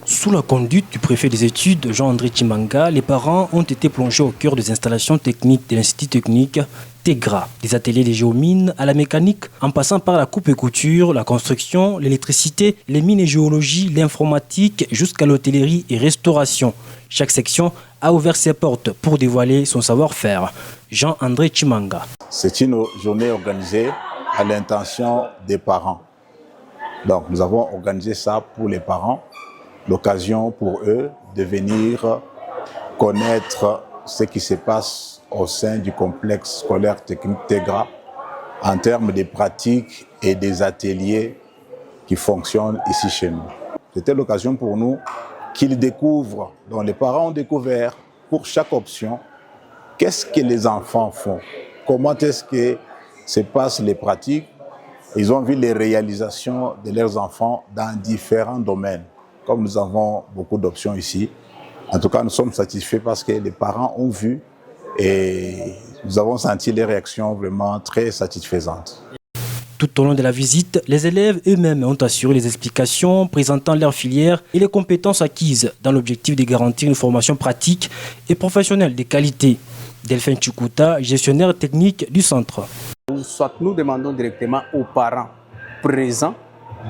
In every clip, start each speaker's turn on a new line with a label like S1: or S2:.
S1: Sous la conduite du préfet des études, Jean-André Chimanga, les parents ont été plongés au cœur des installations techniques de l'Institut technique TEGRA. Des ateliers de géomines à la mécanique, en passant par la coupe et couture, la construction, l'électricité, les mines et géologie, l'informatique, jusqu'à l'hôtellerie et restauration. Chaque section a ouvert ses portes pour dévoiler son savoir-faire. Jean-André Chimanga.
S2: C'est une journée organisée à l'intention des parents. Donc nous avons organisé ça pour les parents. L'occasion pour eux de venir connaître ce qui se passe au sein du complexe scolaire technique TEGRA en termes de pratiques et des ateliers qui fonctionnent ici chez nous. C'était l'occasion pour nous qu'ils découvrent, dont les parents ont découvert pour chaque option, qu'est-ce que les enfants font, comment est-ce que se passent les pratiques. Ils ont vu les réalisations de leurs enfants dans différents domaines. Comme nous avons beaucoup d'options ici, en tout cas nous sommes satisfaits parce que les parents ont vu et nous avons senti les réactions vraiment très satisfaisantes.
S1: Tout au long de la visite, les élèves eux-mêmes ont assuré les explications, présentant leurs filières et les compétences acquises dans l'objectif de garantir une formation pratique et professionnelle de qualité. Delphine Chukuta, gestionnaire technique du centre.
S3: Soit nous demandons directement aux parents présents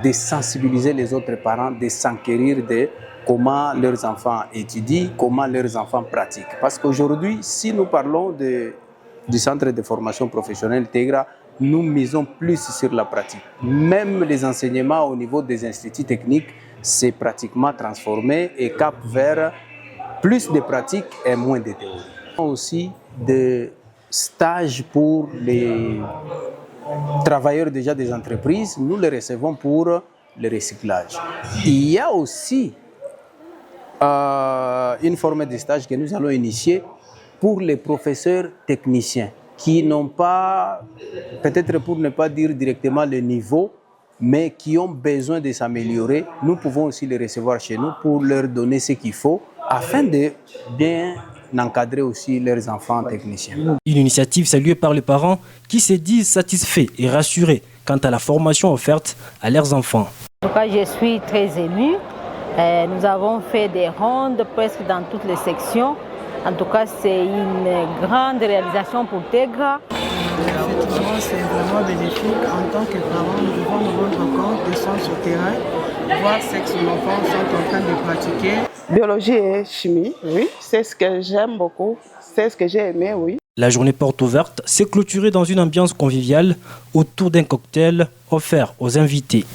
S3: de sensibiliser les autres parents, de s'enquérir de comment leurs enfants étudient, comment leurs enfants pratiquent. Parce qu'aujourd'hui, si nous parlons du centre de formation professionnelle TEGRA, nous misons plus sur la pratique. Même les enseignements au niveau des instituts techniques, c'est pratiquement transformé et cap vers plus de pratique et moins de théorie. Aussi des stages pour les travailleurs déjà des entreprises, nous les recevons pour le recyclage. Il y a aussi une forme de stage que nous allons initier pour les professeurs techniciens qui n'ont pas, peut-être pour ne pas dire directement le niveau, mais qui ont besoin de s'améliorer. Nous pouvons aussi les recevoir chez nous pour leur donner ce qu'il faut afin de bien encadrer aussi leurs enfants techniciens.
S1: Une initiative saluée par les parents qui se disent satisfaits et rassurés quant à la formation offerte à leurs enfants.
S4: En tout cas, je suis très émue. Nous avons fait des rondes presque dans toutes les sections. En tout cas, c'est une grande réalisation pour TEGRA.
S5: Effectivement, c'est vraiment bénéfique. En tant que parents, nous devons nous rendre compte de son sur terrain, voir ce que nos enfants sont en train de pratiquer.
S6: Biologie et chimie, oui, c'est ce que j'aime beaucoup, c'est ce que j'ai aimé, oui.
S1: La journée porte ouverte s'est clôturée dans une ambiance conviviale autour d'un cocktail offert aux invités.